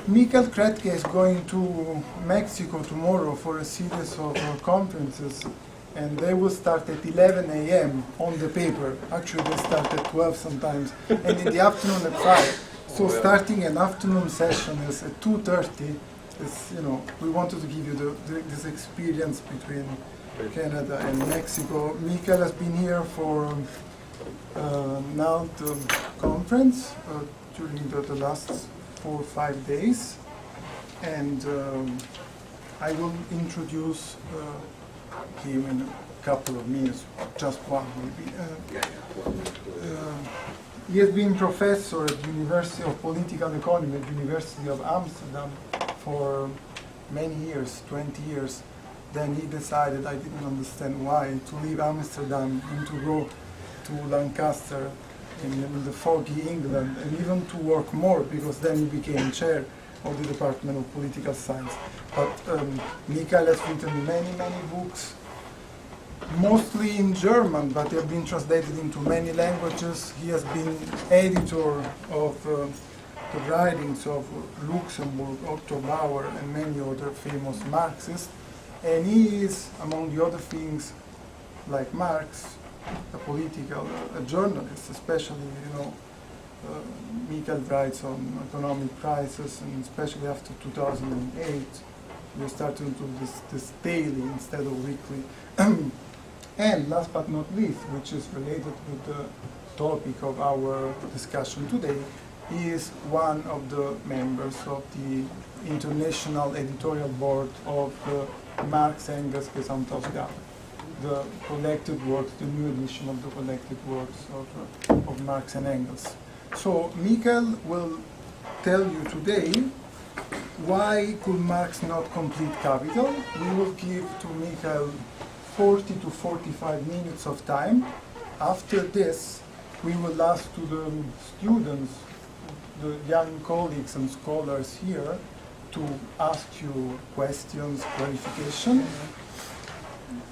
Michael Krätke is going to Mexico tomorrow for a series of conferences, and they will start at 11 a.m. on the paper. Actually, they start at 12 sometimes, and in the afternoon at 5. So starting an afternoon session is at 2:30. Is, you know, we wanted to give you this experience between Canada and Mexico. Michael has been here for now the conference during the last 4 or 5 days, and I will introduce him in a couple of minutes, just one maybe. He has been professor at the University of Political Economy at the University of Amsterdam for many years, 20 years. Then he decided, I didn't understand why, to leave Amsterdam and to go to Lancaster in the foggy England, and even to work more, because then he became chair of the Department of Political Science. But Michael has written many, many books, mostly in German, but they have been translated into many languages. He has been editor of the writings of Luxemburg, Otto Bauer, and many other famous Marxists. And he is, among the other things, like Marx, a journalist, especially, you know, Michael writes on economic crisis, and especially after 2008, we started to do this daily instead of weekly. And last but not least, which is related with the topic of our discussion today, he is one of the members of the International Editorial Board of the Marx Engels Gesamtausgabe, the collected works, the new edition of the collected works of Marx and Engels. So Michael will tell you today why could Marx not complete Capital. We will give to Michael 40 to 45 minutes of time. After this, we will ask to the students, the young colleagues and scholars here, to ask you questions, clarification,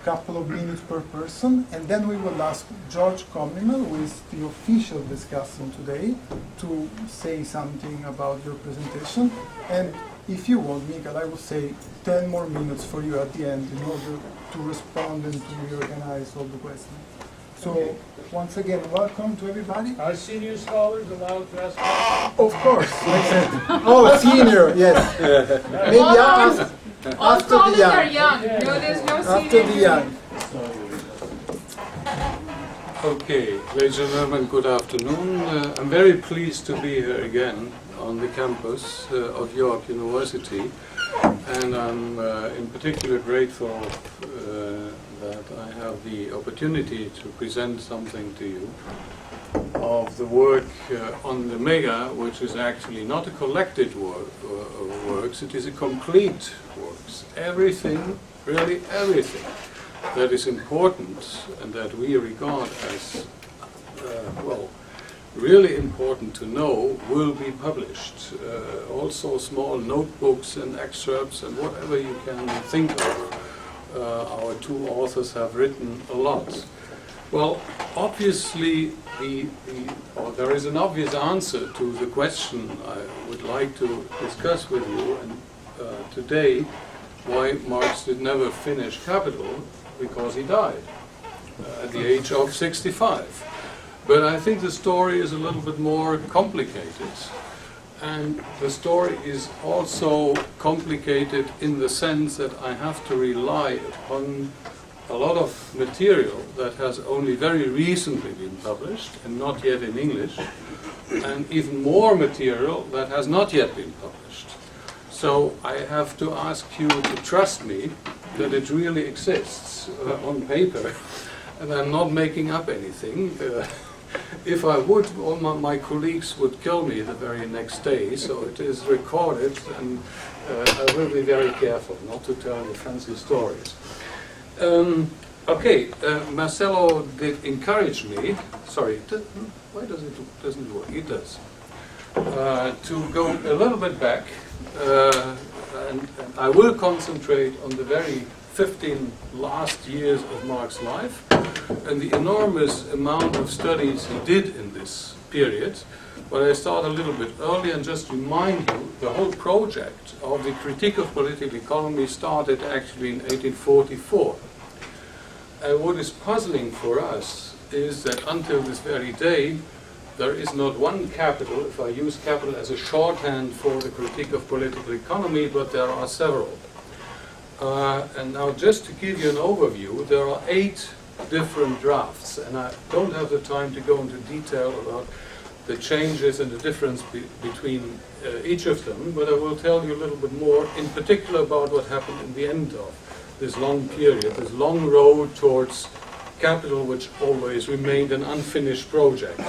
couple of minutes per person, and then we will ask George Comrimal, who is the official discussant today, to say something about your presentation. And if you want, Michael, I will say 10 more minutes for you at the end in order to respond and to reorganize all the questions. So, okay. Once again, welcome to everybody. Are senior scholars allowed to ask questions? Of course. Oh, senior, yes. Maybe all after the young. Are young. No, there's no After the young. Okay, ladies and gentlemen, good afternoon. I'm very pleased to be here again on the campus of York University, and I'm in particular grateful that I have the opportunity to present something to you of the work on the Mega, which is actually not a collected works, it is a complete works. Everything, really everything, that is important and that we regard as, well, really important to know will be published. Also small notebooks and excerpts and whatever you can think of. Our two authors have written a lot. Well, obviously, there is an obvious answer to the question I would like to discuss with you and, today, why Marx did never finish Capital, because he died at the age of 65. But I think the story is a little bit more complicated. And the story is also complicated in the sense that I have to rely upon a lot of material that has only very recently been published and not yet in English, and even more material that has not yet been published. So I have to ask you to trust me that it really exists on paper, and I'm not making up anything. If I would, all my colleagues would kill me the very next day, so it is recorded, and I will be very careful not to tell you fancy stories. Okay, Marcelo did encourage me, sorry, why doesn't it work? It does. To go a little bit back, and I will concentrate on the very 15 last years of Marx's life and the enormous amount of studies he did in this period, But I start a little bit early and just remind you, the whole project of the critique of political economy started actually in 1844. And what is puzzling for us is that until this very day, there is not one capital, if I use capital as a shorthand for the critique of political economy, but there are several. And now just to give you an overview, there are 8 different drafts, and I don't have the time to go into detail about the changes and the difference between each of them, but I will tell you a little bit more, in particular about what happened in the end of this long period, this long road towards capital, which always remained an unfinished project.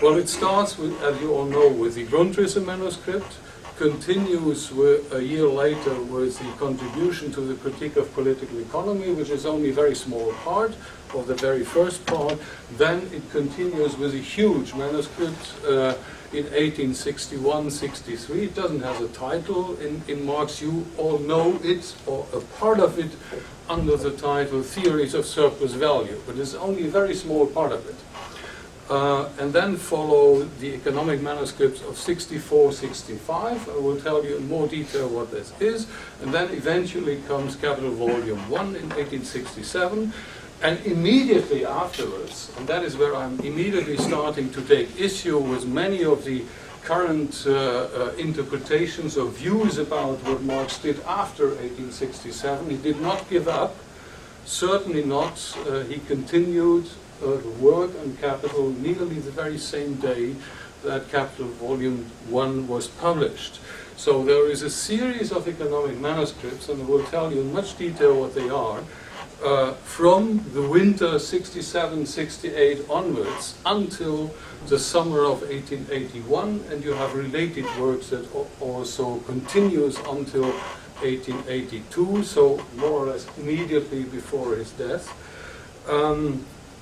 Well, it starts with, as you all know, with the Grundrisse manuscript, continues with, a year later with the contribution to the critique of political economy, which is only a very small part of the very first part. Then it continues with a huge manuscript in 1861-63. It doesn't have a title in Marx. You all know it, or a part of it, under the title Theories of Surplus Value, but it's only a very small part of it. And then follow the economic manuscripts of 64-65. I will tell you in more detail what this is. And then eventually comes Capital Volume 1 in 1867. And immediately afterwards, and that is where I'm immediately starting to take issue with many of the current interpretations or views about what Marx did after 1867. He did not give up, certainly not. He continued the work on Capital nearly the very same day that Capital Volume 1 was published. So there is a series of economic manuscripts, and I will tell you in much detail what they are, from the winter 67-68 onwards until the summer of 1881, and you have related works that also continues until 1882, so more or less immediately before his death.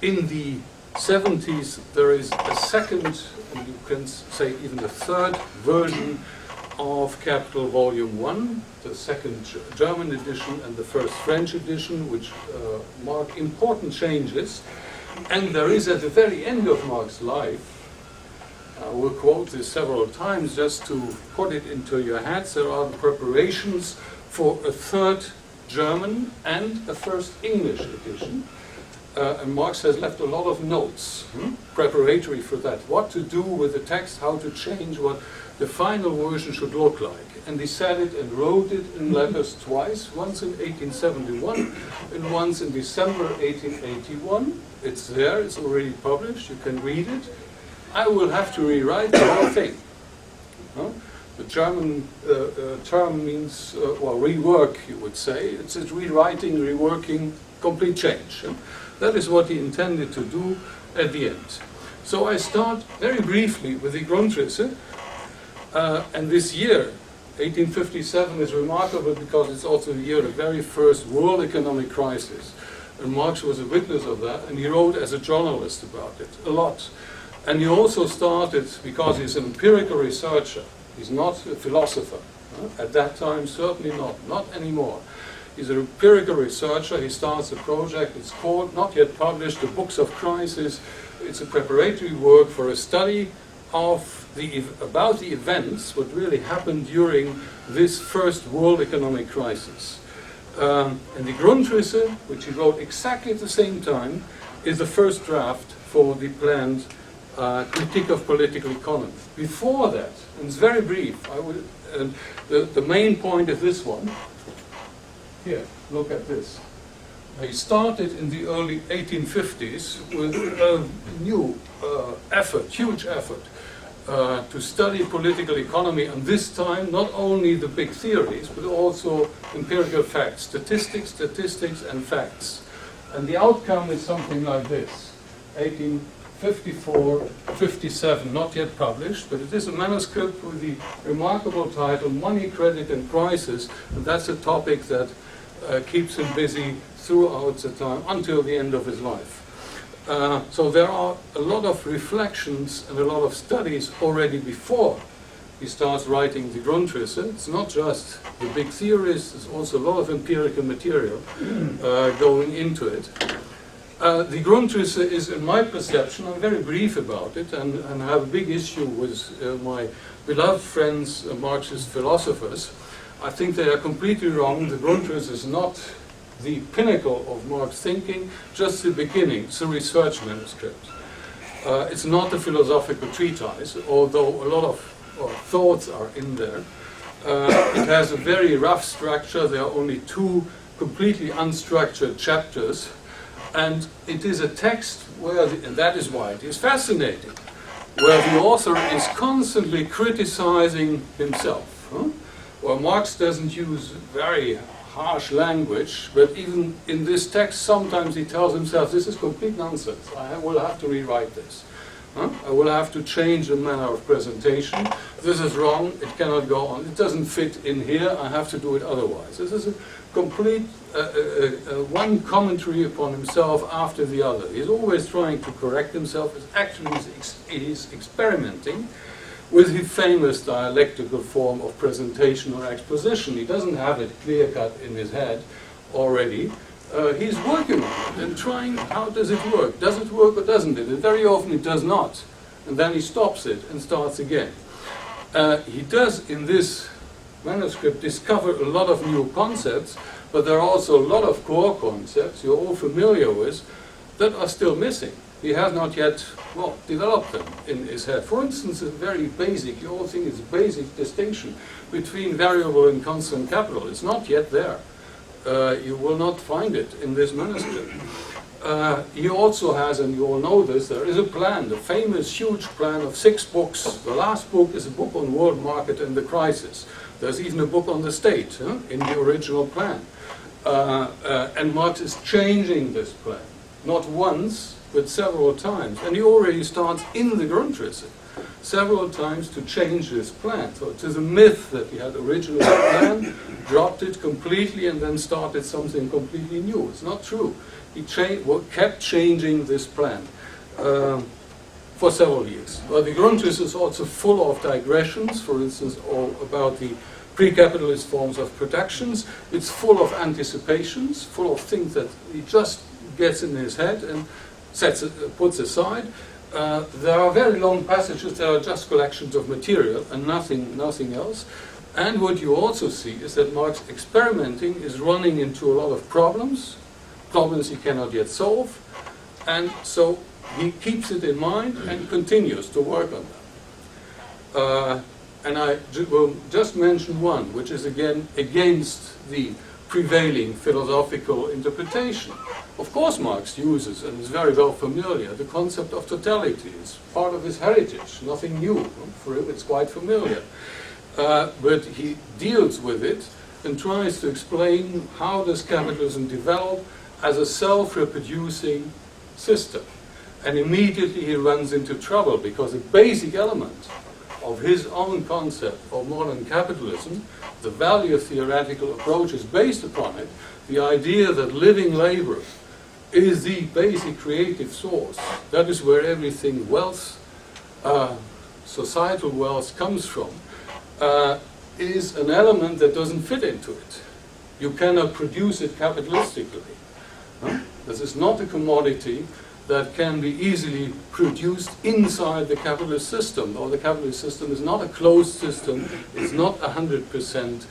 In the 70s, there is a second, and you can say even the third version of Capital Volume 1, the second German edition and the first French edition, which mark important changes. And there is at the very end of Marx's life, I will quote this several times just to put it into your heads, there are preparations for a third German and a first English edition. And Marx has left a lot of notes preparatory for that. What to do with the text, how to change, what the final version should look like. And he said it and wrote it in letters twice, once in 1871 and once in December 1881. It's there, it's already published, you can read it. I will have to rewrite the whole thing. The German term means, well, rework, you would say. It's rewriting, reworking, complete change. That is what he intended to do at the end. So I start very briefly with the Grundrisse, and this year, 1857, is remarkable because it's also the year of the very first world economic crisis. And Marx was a witness of that, and he wrote as a journalist about it, a lot. And he also started, because he's an empirical researcher, he's not a philosopher. At that time, certainly not anymore. He's an empirical researcher. He starts a project. It's called, not yet published, The Books of Crisis. It's a preparatory work for a study of about the events, what really happened during this first world economic crisis. And the Grundrisse, which he wrote exactly at the same time, is the first draft for the planned critique of political economy. Before that, and it's very brief, the main point is this one. Here, look at this. He started in the early 1850s with a new effort, huge effort, to study political economy, and this time not only the big theories, but also empirical facts, statistics and facts. And the outcome is something like this, 1854-57, not yet published, but it is a manuscript with the remarkable title, Money, Credit and Crisis, and that's a topic that keeps him busy throughout the time until the end of his life. So there are a lot of reflections and a lot of studies already before he starts writing the Grundrisse. It's not just the big theories, there's also a lot of empirical material going into it. The Grundrisse is, in my perception, I'm very brief about it, and have a big issue with my beloved friends, Marxist philosophers. I think they are completely wrong. The Grundrisse is not the pinnacle of Marx thinking, just the beginning. It's a research manuscript. It's not a philosophical treatise, although a lot of thoughts are in there. It has a very rough structure. There are only 2 completely unstructured chapters. And it is a text where, and that is why it is fascinating, where the author is constantly criticizing himself. Well, Marx doesn't use very harsh language, but even in this text, sometimes he tells himself, this is complete nonsense. I will have to rewrite this. I will have to change the manner of presentation. This is wrong. It cannot go on. It doesn't fit in here. I have to do it otherwise. This is a complete one commentary upon himself after the other. He's always trying to correct himself. Actually, he's experimenting with his famous dialectical form of presentation or exposition. He doesn't have it clear-cut in his head already. He's working on it and trying, how does it work? Does it work or doesn't it? And very often it does not. And then he stops it and starts again. He does, in this manuscript, discover a lot of new concepts, but there are also a lot of core concepts you're all familiar with that are still missing. He has not yet, well, developed them in his head. For instance, a very basic, you all think it's a basic distinction between variable and constant capital. It's not yet there. You will not find it in this manuscript. He also has, and you all know this, there is a plan, the famous huge plan of 6 books. The last book is a book on world market and the crisis. There's even a book on the state in the original plan. And Marx is changing this plan, not once, but several times. And he already starts in the Grundrisse several times to change this plan. So it is a myth that he had originally planned, dropped it completely, and then started something completely new. It's not true. He kept changing this plan for several years. But the Grundrisse is also full of digressions, for instance, all about the pre-capitalist forms of productions. It's full of anticipations, full of things that he just gets in his head and puts aside. There are very long passages that are just collections of material and nothing else. And what you also see is that Marx experimenting is running into a lot of problems he cannot yet solve, and so he keeps it in mind and continues to work on them. And I will just mention one, which is again against the prevailing philosophical interpretation. Of course, Marx uses, and is very well familiar, the concept of totality. It's part of his heritage, nothing new. For him, it's quite familiar. But he deals with it and tries to explain how does capitalism develop as a self-reproducing system. And immediately he runs into trouble, because a basic element of his own concept of modern capitalism, the value theoretical approach is based upon it, the idea that living labor is the basic creative source. That is where everything wealth, societal wealth comes from, is an element that doesn't fit into it. You cannot produce it capitalistically. This is not a commodity that can be easily produced inside the capitalist system, or the capitalist system is not a closed system, it's not 100%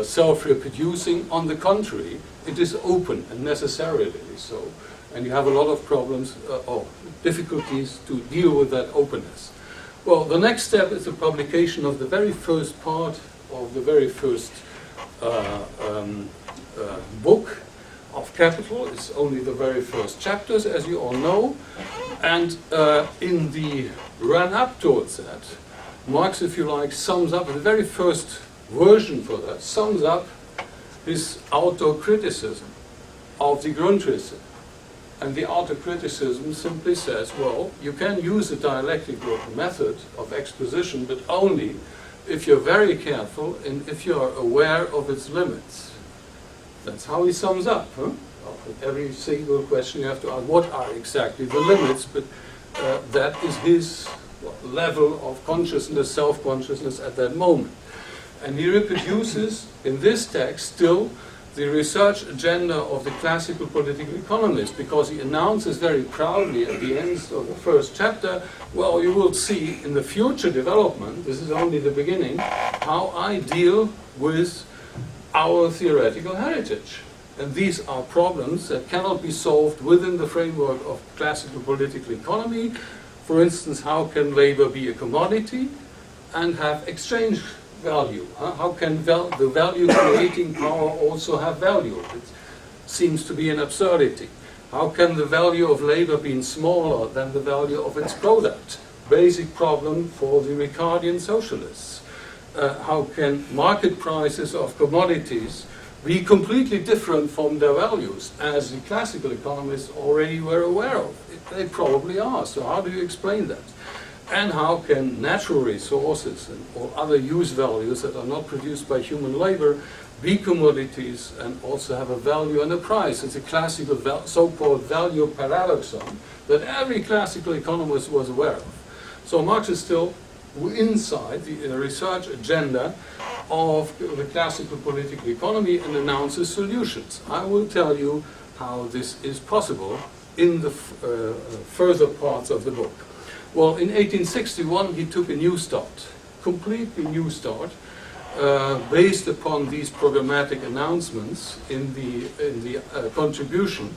self-reproducing. On the contrary, it is open, and necessarily so. And you have a lot of problems or difficulties to deal with that openness. Well, the next step is the publication of the very first part of the very first book of Capital. It's only the very first chapters, as you all know. And in the run-up towards that, Marx, if you like, sums up, the very first version for that, sums up his auto-criticism of the Grundrisse. And the auto-criticism simply says, well, you can use a dialectical method of exposition, but only if you're very careful and if you're aware of its limits. That's how he sums up. Every single question you have to ask, what are exactly the limits? But that is his level of consciousness, self-consciousness at that moment. And he reproduces in this text still the research agenda of the classical political economist, because he announces very proudly at the end of the first chapter, well, you will see in the future development, this is only the beginning, how I deal with our theoretical heritage. And these are problems that cannot be solved within the framework of classical political economy. For instance, how can labor be a commodity and have exchange value? How can the value-creating power also have value? It seems to be an absurdity. How can the value of labor be smaller than the value of its product? Basic problem for the Ricardian socialists. How can market prices of commodities be completely different from their values, as the classical economists already were aware of? They probably are. So how do you explain that? And how can natural resources and or other use values that are not produced by human labor be commodities and also have a value and a price? It's a classical so-called value paradoxon that every classical economist was aware of. So Marx is still inside the research agenda of the classical political economy and announces solutions. I will tell you how this is possible in the further parts of the book. Well, in 1861 he took a new start, completely new start, based upon these programmatic announcements in the contribution.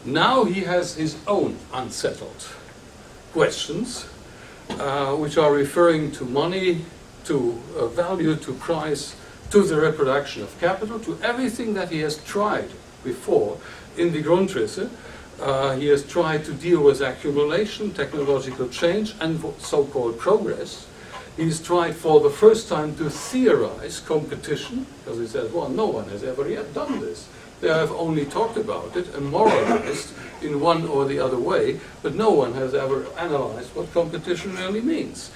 Now he has his own unsettled questions, which are referring to money, to value, to price, to the reproduction of capital, to everything that he has tried before in the Grundrisse. He has tried to deal with accumulation, technological change, and so-called progress. He's tried for the first time to theorize competition, because he says, well, no one has ever yet done this. They have only talked about it and moralized in one or the other way, but no one has ever analyzed what competition really means.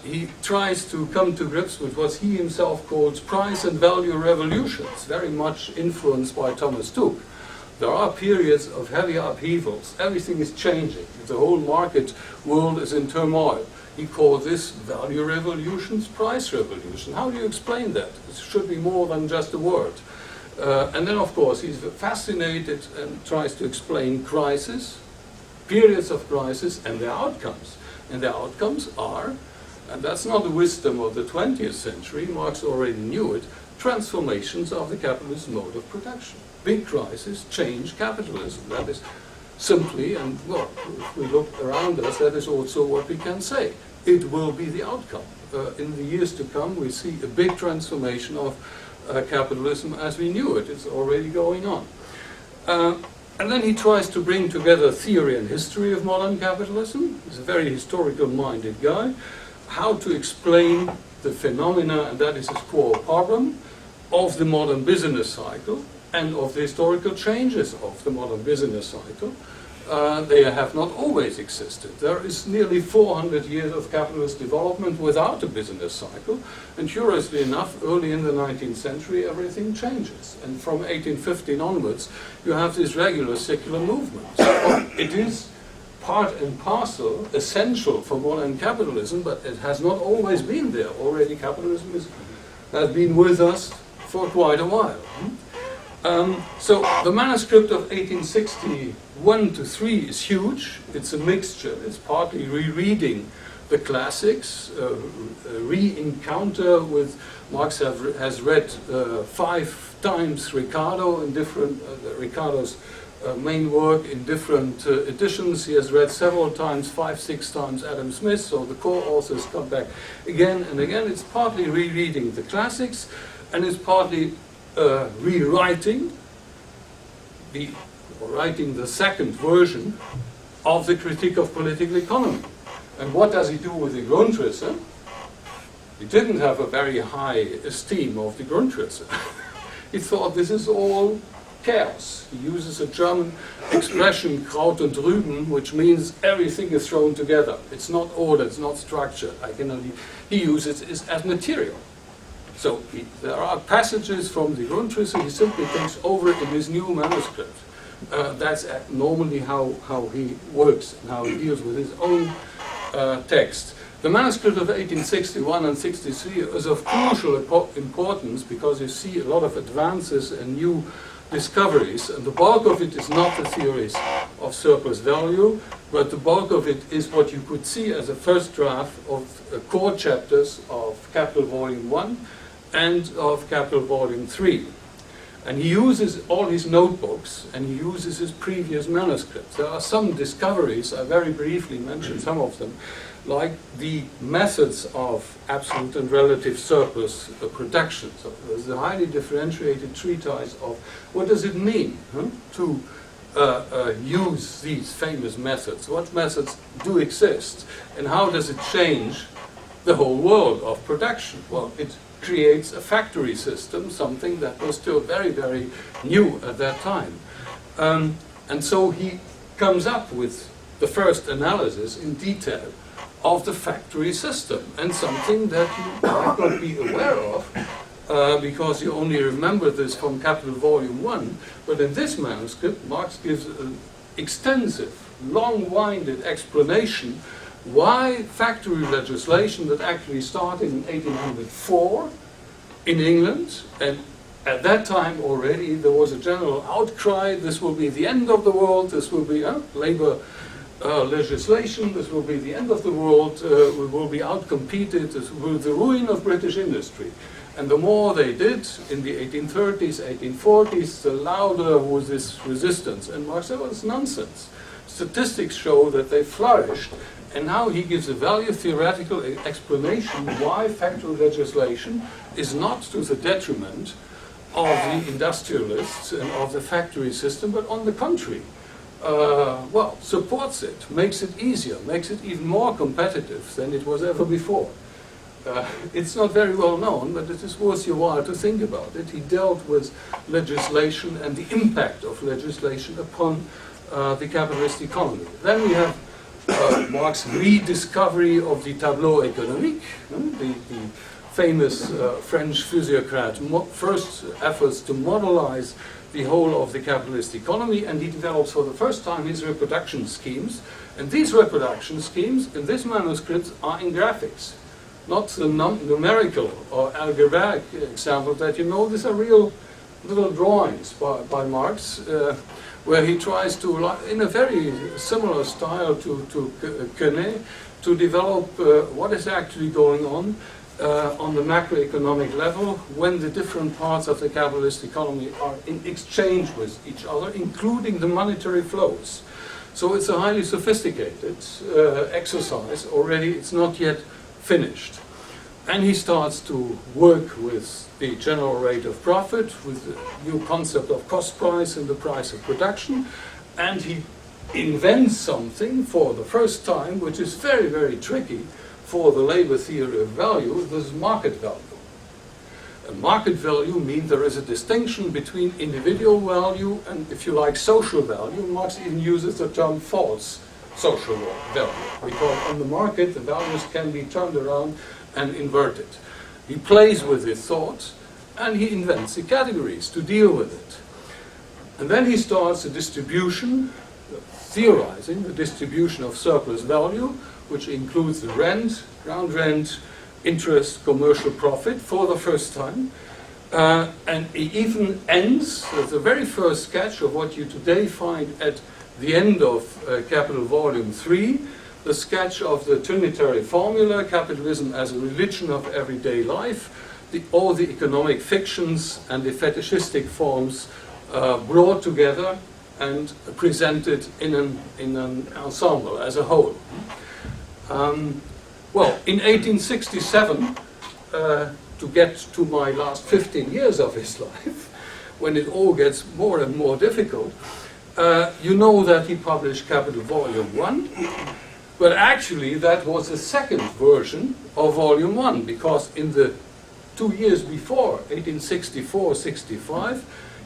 He tries to come to grips with what he himself calls price and value revolutions, very much influenced by Thomas Tuck. There are periods of heavy upheavals. Everything is changing. The whole market world is in turmoil. He called this value revolutions, price revolution. How do you explain that? It should be more than just a word. And then, of course, he's fascinated and tries to explain crisis, periods of crisis, and their outcomes. And their outcomes are, and that's not the wisdom of the 20th century, Marx already knew it, transformations of the capitalist mode of production. Big crises change capitalism. That is simply, and well, if we look around us, that is also what we can say. It will be the outcome. In the years to come, we see a big transformation of capitalism as we knew it. It's already going on. And then he tries to bring together theory and history of modern capitalism. He's a very historical-minded guy. How to explain the phenomena, and that is his core problem, of the modern business cycle and of the historical changes of the modern business cycle. They have not always existed. There is nearly 400 years of capitalist development without a business cycle, and curiously enough, early in the 19th century, everything changes. And from 1815 onwards, you have this regular secular movement. So it is part and parcel, essential for modern capitalism, but it has not always been there. Already capitalism has been with us for quite a while. So the manuscript of 1861 to 3 is huge. It's a mixture. It's partly rereading the classics, re-encounter with Marx has read 5 times Ricardo in different Ricardo's main work in different editions. He has read several times, 5-6 times Adam Smith. So the core authors come back again and again. It's partly rereading the classics, and it's partly rewriting writing the second version of the critique of political economy. And what does he do with the Grundrisse? He didn't have a very high esteem of the Grundrisse. He thought this is all chaos. He uses a German expression, Kraut und Rüben, which means everything is thrown together. It's not order, it's not structure. He uses it as material. So there are passages from the Grundrisse he simply takes over in his new manuscript. That's normally how he works and how he deals with his own text. The manuscript of 1861 and 63 is of crucial importance because you see a lot of advances and new discoveries, and the bulk of it is not the theories of surplus value, but the bulk of it is what you could see as a first draft of core chapters of Capital Volume 1 and of Capital Volume 3. And he uses all his notebooks and he uses his previous manuscripts. There are some discoveries, I very briefly mentioned some of them, like the methods of absolute and relative surplus production. So there's a highly differentiated treatise of what does it mean to use these famous methods. What methods do exist and how does it change the whole world of production? Well, it creates a factory system, something that was still very, very new at that time. And so he comes up with the first analysis in detail of the factory system, and something that you might not be aware of because you only remember this from Capital Volume 1, but in this manuscript Marx gives an extensive, long-winded explanation why factory legislation that actually started in 1804 in England, and at that time already there was a general outcry, this will be the end of the world, this will be labor legislation, this will be the end of the world, we will be outcompeted, this will be the ruin of British industry. And the more they did in the 1830s, 1840s, the louder was this resistance. And Marx said, well, it's nonsense. Statistics show that they flourished. And now he gives a value theoretical explanation why factory legislation is not to the detriment of the industrialists and of the factory system, but on the contrary, well, supports it, makes it easier, makes it even more competitive than it was ever before. It's not very well known, but it is worth your while to think about it. He dealt with legislation and the impact of legislation upon the capitalist economy. Then we have Marx's rediscovery of the tableau économique, the famous French physiocrat, first efforts to modelize the whole of the capitalist economy, and he develops for the first time his reproduction schemes. And these reproduction schemes in this manuscript are in graphics, not the numerical or algebraic examples that you know. These are real little drawings by Marx, where he tries to, in a very similar style to Krätke, to develop what is actually going on the macroeconomic level when the different parts of the capitalist economy are in exchange with each other, including the monetary flows. So it's a highly sophisticated exercise already. It's not yet finished. And he starts to work with the general rate of profit, with the new concept of cost price and the price of production, and he invents something for the first time which is very, very tricky for the labor theory of value. This is market value. And market value means there is a distinction between individual value and, if you like, social value. Marx even uses the term false social value, because on the market the values can be turned around and inverted. He plays with his thoughts and he invents the categories to deal with it. And then he starts a distribution, theorizing the distribution of surplus value, which includes the rent, ground rent, interest, commercial profit for the first time. And he even ends with the very first sketch of what you today find at the end of Capital Volume 3, the sketch of the Trinitary formula, capitalism as a religion of everyday life, all the economic fictions and the fetishistic forms brought together and presented in an ensemble as a whole. Well, in 1867, to get to my last 15 years of his life, when it all gets more and more difficult, you know that he published Capital Volume 1, but actually that was the second version of Volume 1, because in the 2 years before, 1864-65,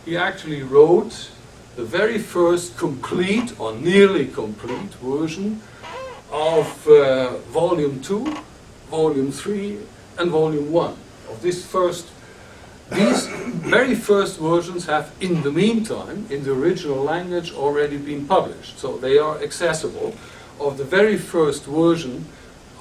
he actually wrote the very first complete or nearly complete version of Volume 2, Volume 3, and Volume 1. Of this first, these very first versions have, in the meantime, in the original language, already been published. So they are accessible. Of the very first version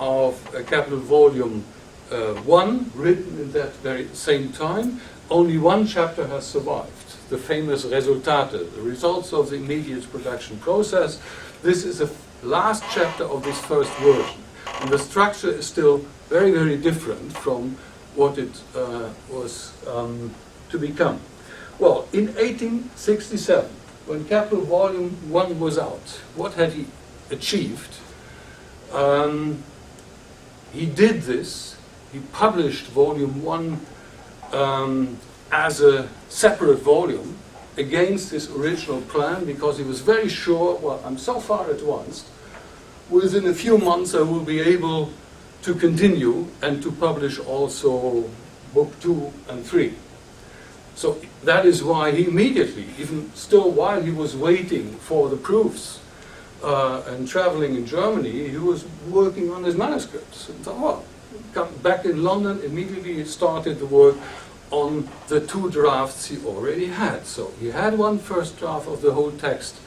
of Capital Volume 1, written in that very same time. Only one chapter has survived, the famous Resultate, the results of the immediate production process. This is the last chapter of this first version. And the structure is still very, very different from what it was to become. Well, in 1867, when Capital Volume 1 was out, what had he achieved? He did this. He published Volume 1 as a separate volume against his original plan, because he was very sure, well, I'm so far advanced, within a few months I will be able to continue and to publish also Book 2 and 3. So that is why he immediately, even still while he was waiting for the proofs and traveling in Germany, he was working on his manuscripts. And so, well, come back in London, immediately started the work on the 2 drafts he already had. So he had one first draft of the whole text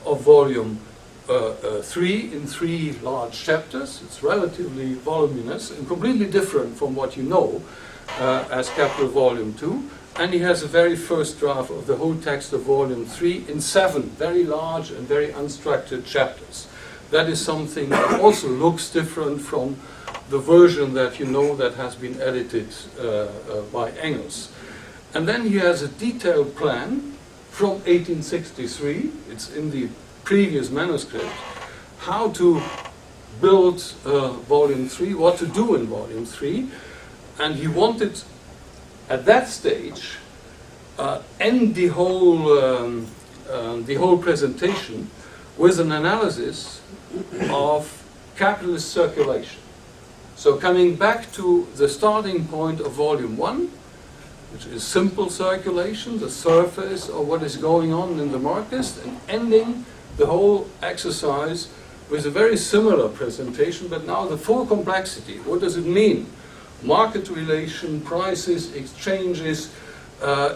of Volume 3 in 3 large chapters. It's relatively voluminous and completely different from what you know as Capital Volume 2. And he has a very first draft of the whole text of Volume 3 in 7 very large and very unstructured chapters. That is something that also looks different from the version that you know that has been edited by Engels. And then he has a detailed plan from 1863, it's in the previous manuscript, how to build Volume 3, what to do in Volume 3, and he wanted at that stage end the whole presentation with an analysis of capitalist circulation. So coming back to the starting point of Volume 1, which is simple circulation, the surface of what is going on in the markets, and ending the whole exercise with a very similar presentation, but now the full complexity. What does it mean? Market relation, prices, exchanges,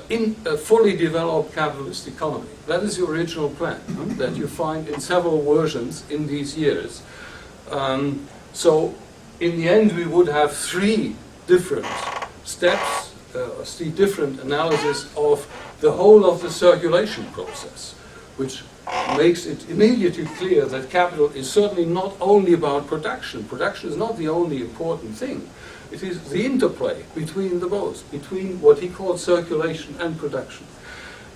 in a fully developed capitalist economy. That is the original plan that you find in several versions in these years. So in the end we would have 3 different steps, 3 different analyses of the whole of the circulation process, which makes it immediately clear that capital is certainly not only about production. Production is not the only important thing. It is the interplay between the both, between what he called circulation and production.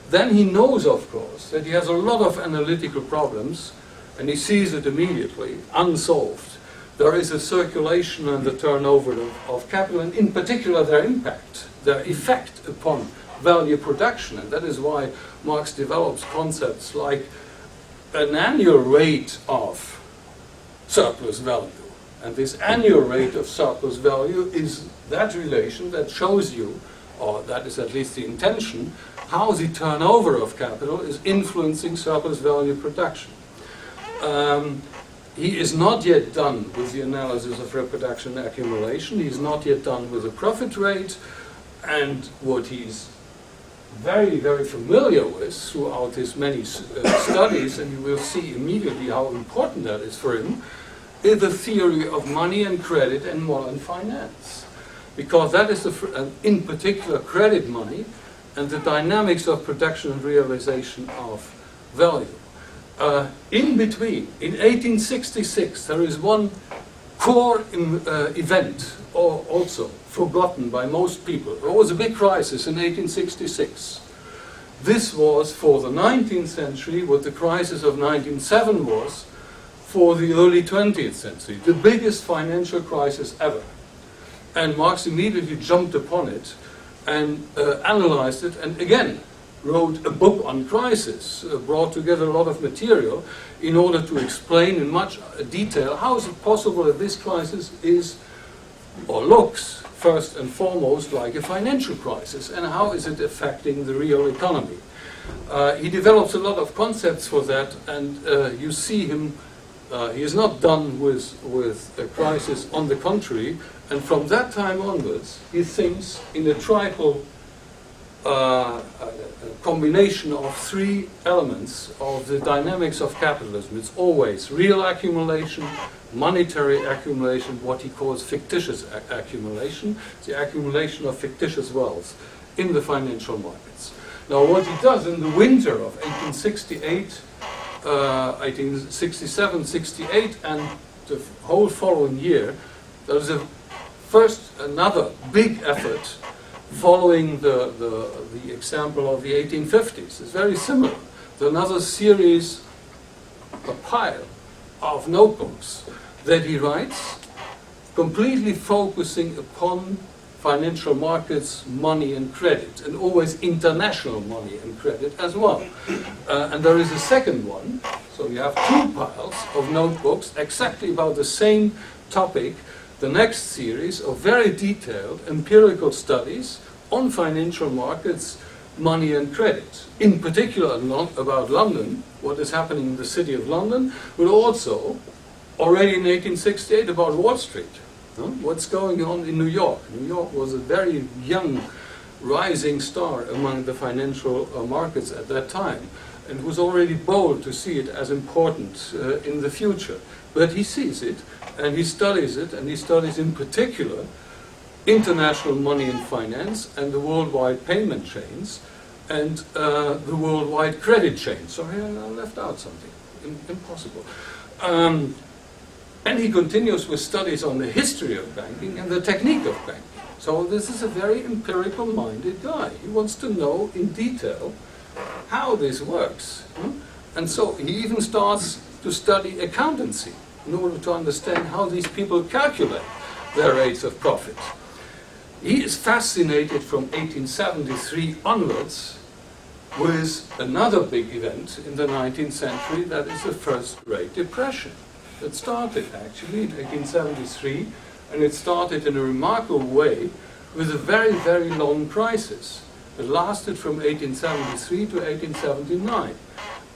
Then he knows, of course, that he has a lot of analytical problems, and he sees it immediately, unsolved. There is a circulation and the turnover of capital, and in particular their impact, their effect upon value production. And that is why Marx develops concepts like an annual rate of surplus value. And this annual rate of surplus value is that relation that shows you, or that is at least the intention, how the turnover of capital is influencing surplus value production. He is not yet done with the analysis of reproduction and accumulation. He is not yet done with the profit rate. And what he's very, very familiar with throughout his many studies, and you will see immediately how important that is for him, is the theory of money and credit and modern finance. Because that is, in particular, credit money and the dynamics of production and realization of value. In between, in 1866, there is one core event, or also forgotten by most people. There was a big crisis in 1866. This was, for the 19th century, what the crisis of 1907 was for the early 20th century, the biggest financial crisis ever. And Marx immediately jumped upon it and analyzed it, and again wrote a book on crisis, brought together a lot of material in order to explain in much detail how is it possible that this crisis is, or looks, first and foremost like a financial crisis, and how is it affecting the real economy. He develops a lot of concepts for that, and you see him, he is not done with a crisis, on the contrary, and from that time onwards he thinks in a triple a combination of three elements of the dynamics of capitalism. It's always real accumulation, monetary accumulation, what he calls fictitious accumulation, the accumulation of fictitious wealth in the financial markets. Now what he does in the winter of 1868, 1867, 68 and the whole following year, there's another big effort following the example of the 1850s. It's very similar. There's another series, a pile of notebooks that he writes, completely focusing upon financial markets, money and credit, and always international money and credit as well. And there is a second one, so you have two piles of notebooks exactly about the same topic, the next series of very detailed empirical studies on financial markets, money and credit. In particular about London, what is happening in the city of London, but also already in 1868 about Wall Street. What's going on in New York? New York was a very young, rising star among the financial markets at that time, and was already bold to see it as important in the future. But he sees it, and he studies it, and he studies in particular international money and finance, and the worldwide payment chains, and the worldwide credit chains. Sorry, I left out something. Impossible. And he continues with studies on the history of banking and the technique of banking. So this is a very empirical-minded guy. He wants to know in detail how this works. And so he even starts to study accountancy in order to understand how these people calculate their rates of profit. He is fascinated from 1873 onwards with another big event in the 19th century, that is the First Great Depression. It started actually in 1873, and it started in a remarkable way with a very, very long crisis. It lasted from 1873 to 1879.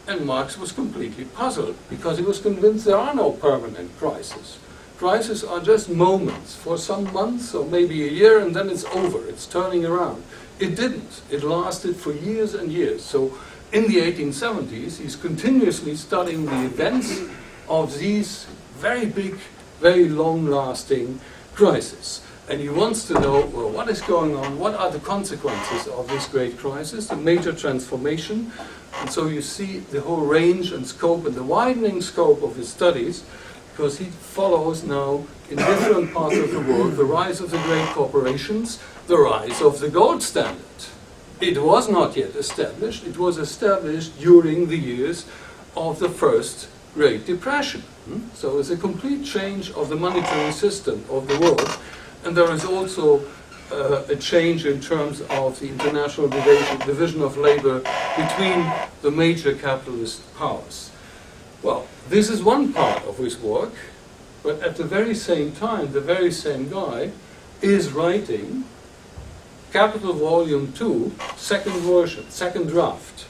And Marx was completely puzzled, because he was convinced there are no permanent crises. Crises are just moments for some months or maybe a year, and then it's over, it's turning around. It didn't. It lasted for years and years. So in the 1870s, he's continuously studying the events of these very big, very long-lasting crises. And he wants to know, well, what is going on, what are the consequences of this great crisis, the major transformation. And so you see the whole range and scope and the widening scope of his studies, because he follows now in different parts of the world the rise of the great corporations, the rise of the gold standard. It was not yet established, it was established during the years of the First Great Depression. So it's a complete change of the monetary system of the world, and there is also a change in terms of the international division of labor between the major capitalist powers. Well, this is one part of his work, but at the very same time, the very same guy is writing Capital Volume 2, second version, second draft.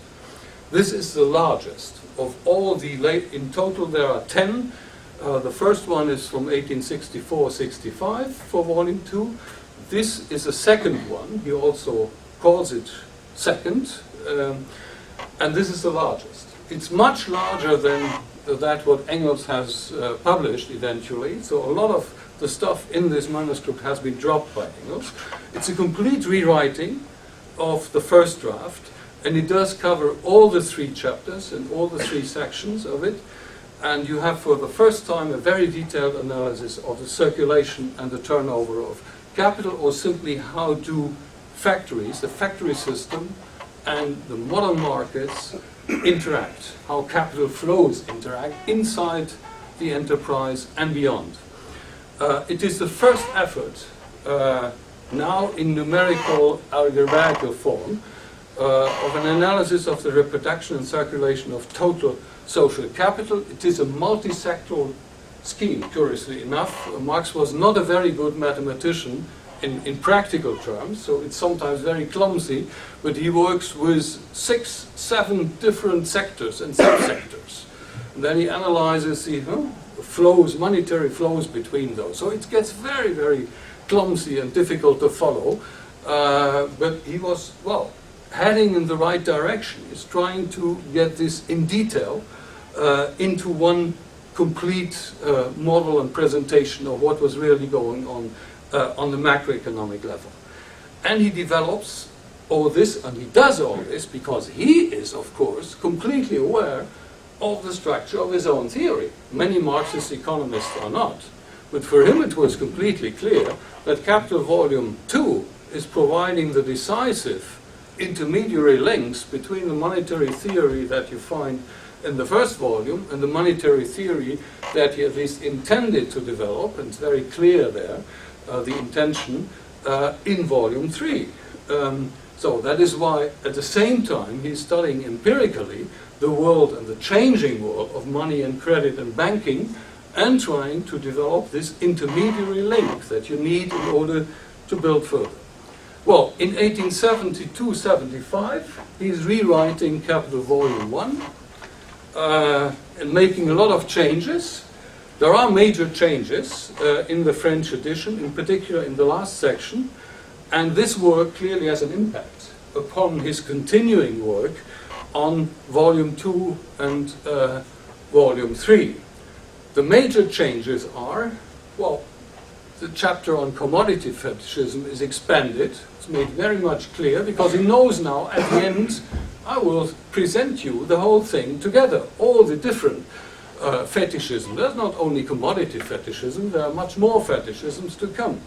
This is the largest of all the in total there are 10. The first one is from 1864-65 for Volume 2. This is the second one. He also calls it second, and this is the largest. It's much larger than that what Engels has published eventually. So a lot of the stuff in this manuscript has been dropped by Engels. It's a complete rewriting of the first draft. And it does cover all the three chapters and all the three sections of it. And you have for the first time a very detailed analysis of the circulation and the turnover of capital, or simply how do factories, the factory system, and the modern markets interact, how capital flows interact inside the enterprise and beyond. It is the first effort, now in numerical algebraical form, of an analysis of the reproduction and circulation of total social capital. It is a multi-sectoral scheme, curiously enough. Marx was not a very good mathematician in practical terms, so it's sometimes very clumsy, but he works with 6, 7 different sectors and subsectors. And then he analyzes the flows, monetary flows between those. So it gets very, very clumsy and difficult to follow, but he was, well, heading in the right direction. It's trying to get this in detail into one complete model and presentation of what was really going on the macroeconomic level. And he develops all this, and he does all this because he is, of course, completely aware of the structure of his own theory. Many Marxist economists are not. But for him it was completely clear that Capital Volume 2 is providing the decisive intermediary links between the monetary theory that you find in the first volume and the monetary theory that he at least intended to develop, and it's very clear there, the intention, in Volume 3. So that is why at the same time he's studying empirically the world and the changing world of money and credit and banking, and trying to develop this intermediary link that you need in order to build further. Well, in 1872-75, he's rewriting Capital Volume 1 and making a lot of changes. There are major changes in the French edition, in particular in the last section, and this work clearly has an impact upon his continuing work on Volume 2 and Volume 3. The major changes are, well, the chapter on commodity fetishism is expanded. It's made very much clear because he knows now at the end I will present you the whole thing together, all the different fetishism. There's not only commodity fetishism, there are much more fetishisms to come.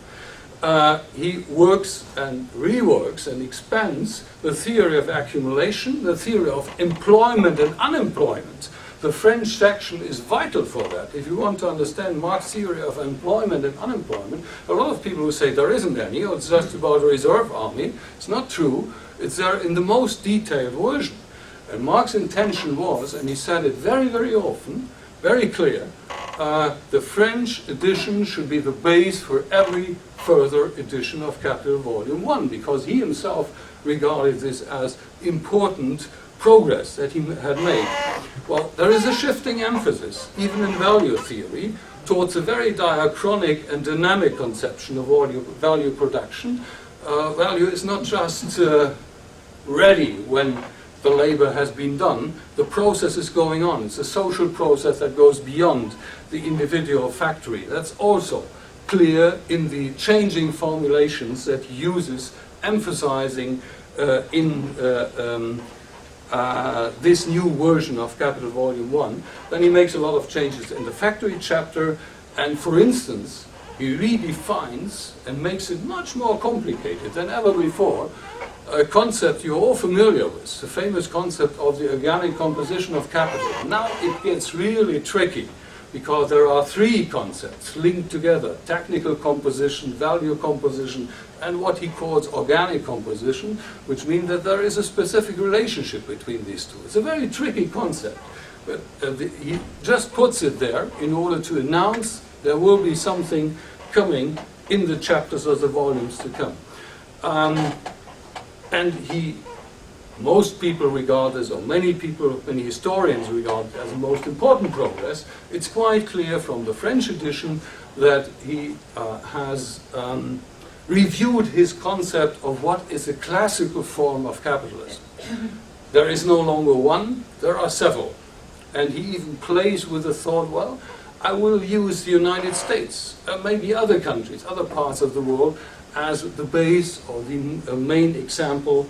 He works and reworks and expands the theory of accumulation, the theory of employment and unemployment. The French section is vital for that. If you want to understand Marx's theory of employment and unemployment, a lot of people who say there isn't any, or it's just about a reserve army. It's not true. It's there in the most detailed version. And Marx's intention was, and he said it very, very often, very clear, the French edition should be the base for every further edition of Capital Volume 1, because he himself regarded this as important progress that he had made. Well, there is a shifting emphasis, even in value theory, towards a very diachronic and dynamic conception of value production. Value is not just ready when the labor has been done. The process is going on. It's a social process that goes beyond the individual factory. That's also clear in the changing formulations that he uses, emphasizing in this new version of Capital Volume 1. Then he makes a lot of changes in the factory chapter, and for instance, he redefines and makes it much more complicated than ever before, a concept you're all familiar with, the famous concept of the organic composition of capital. Now it gets really tricky, because there are three concepts linked together: technical composition, value composition, and what he calls organic composition, which means that there is a specific relationship between these two. It's a very tricky concept, but he just puts it there in order to announce there will be something coming in the chapters of the volumes to come. And most people regard as, or many historians regard as the most important progress. It's quite clear from the French edition that he has reviewed his concept of what is a classical form of capitalism. There is no longer one, there are several. And he even plays with the thought, well, I will use the United States, maybe other countries, other parts of the world, as the base or the main example,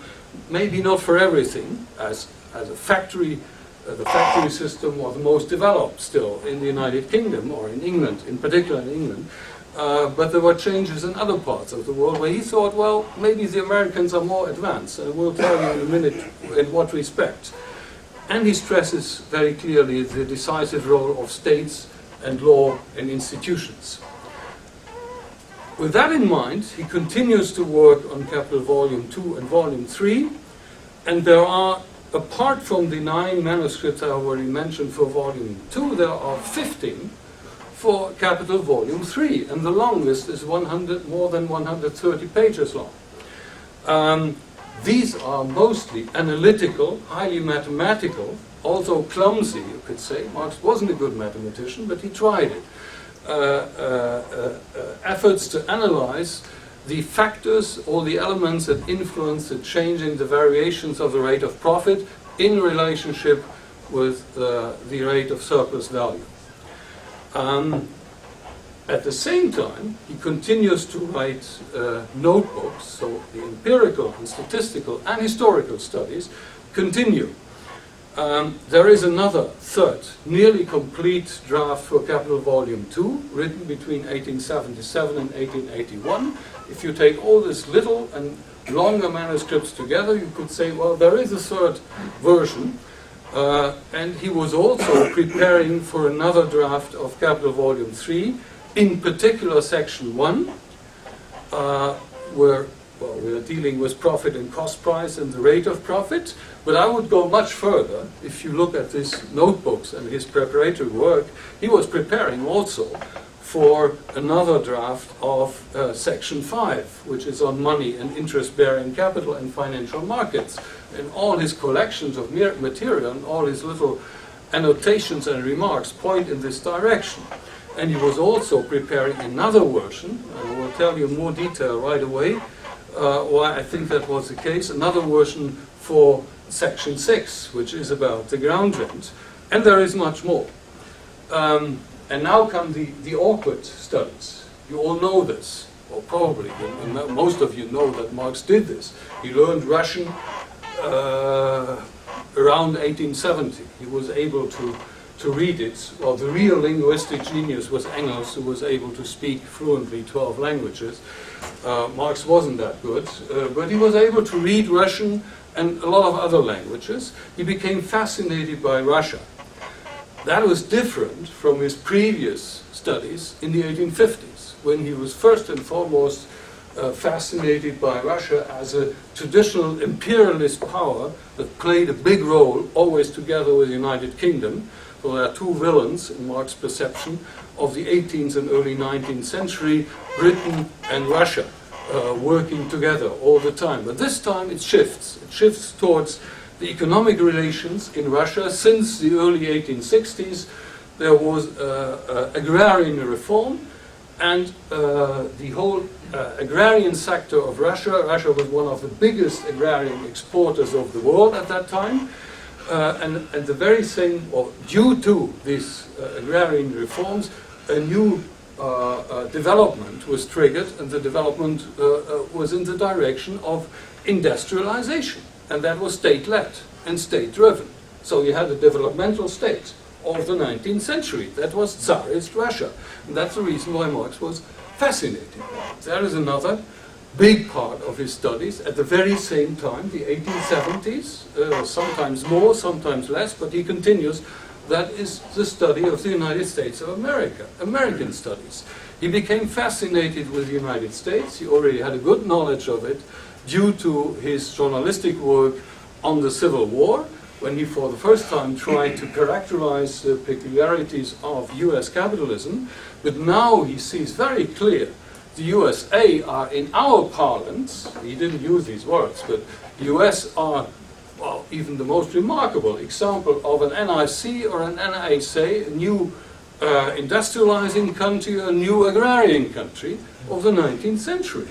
maybe not for everything, as a factory. The factory system was the most developed still in the United Kingdom, or in England, in particular in England. But there were changes in other parts of the world where he thought, well, maybe the Americans are more advanced, and we'll tell you in a minute in what respect. And he stresses very clearly the decisive role of states and law and institutions. With that in mind, he continues to work on Capital Volume 2 and Volume 3, and there are, apart from the 9 manuscripts I already mentioned for Volume 2, there are 15 for Capital Volume 3, and the longest is more than 130 pages long. These are mostly analytical, highly mathematical, although clumsy, you could say. Marx wasn't a good mathematician, but he tried it. Efforts to analyze the factors or the elements that influence the change in the variations of the rate of profit in relationship with the rate of surplus value. At the same time, he continues to write notebooks, so the empirical and statistical and historical studies continue. There is another third, nearly complete draft for Capital Volume 2, written between 1877 and 1881. If you take all these little and longer manuscripts together, you could say, well, there is a third version. And he was also preparing for another draft of Capital Volume 3, in particular Section 1, where we are dealing with profit and cost price and the rate of profit. But I would go much further. If you look at his notebooks and his preparatory work, he was preparing also for another draft of Section 5, which is on money and interest-bearing capital and financial markets. And all his collections of material and all his little annotations and remarks point in this direction. And he was also preparing another version, and I will tell you more detail right away why I think that was the case, another version for Section 6, which is about the ground rent. And there is much more. And now come the awkward studies. You all know this, or probably, and most of you know that Marx did this. He learned Russian around 1870. He was able to read it. Well, the real linguistic genius was Engels, who was able to speak fluently 12 languages. Marx wasn't that good, but he was able to read Russian and a lot of other languages. He became fascinated by Russia. That was different from his previous studies in the 1850s, when he was first and foremost fascinated by Russia as a traditional imperialist power that played a big role, always together with the United Kingdom. So there are two villains, in Marx's perception, of the 18th and early 19th century, Britain and Russia, working together all the time. But this time it shifts. It shifts towards the economic relations in Russia. Since the early 1860s, there was agrarian reform, and the whole agrarian sector of Russia. Russia was one of the biggest agrarian exporters of the world at that time. And the very same, or due to these agrarian reforms, a new development was triggered, and the development was in the direction of industrialization, and that was state-led and state-driven. So you had a developmental state of the 19th century. That was Tsarist Russia, and that's the reason why Marx was fascinated. There is another big part of his studies at the very same time, the 1870s, sometimes more, sometimes less, but he continues. That is the study of the United States of America, American studies. He became fascinated with the United States. He already had a good knowledge of it due to his journalistic work on the Civil War, when he for the first time tried to characterize the peculiarities of US capitalism. But now he sees very clear the USA are, in our parlance, he didn't use these words, but the US are, well, even the most remarkable example of an NIC or an NAC, a new industrializing country, a new agrarian country of the 19th century.